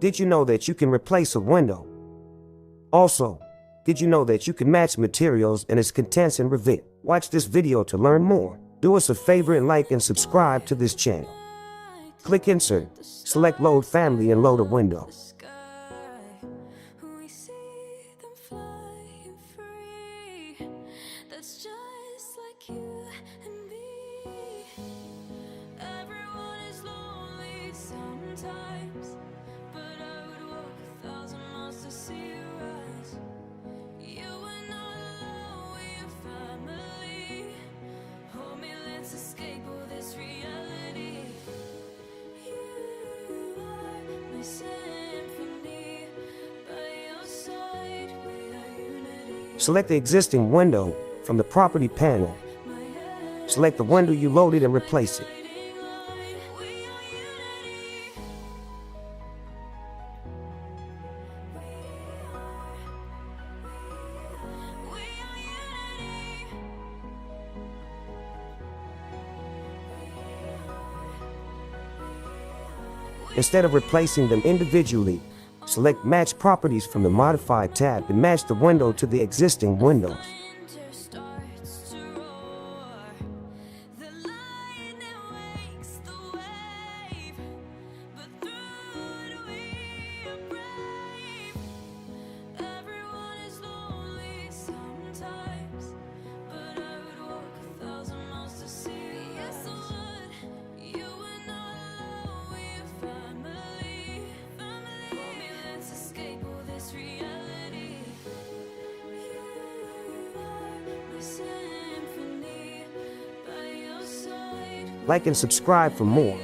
Did you know that you can replace a window? Also, did you know that you can match materials and its contents in Revit? Watch this video to learn more. Do us a favor and like and subscribe to this channel. Click Insert, select Load Family and load a window. Select the existing window from the property panel. Select the window you loaded and replace it. Instead of replacing them individually, select Match Properties from the Modify tab and match the window to the existing windows. Like and subscribe for more.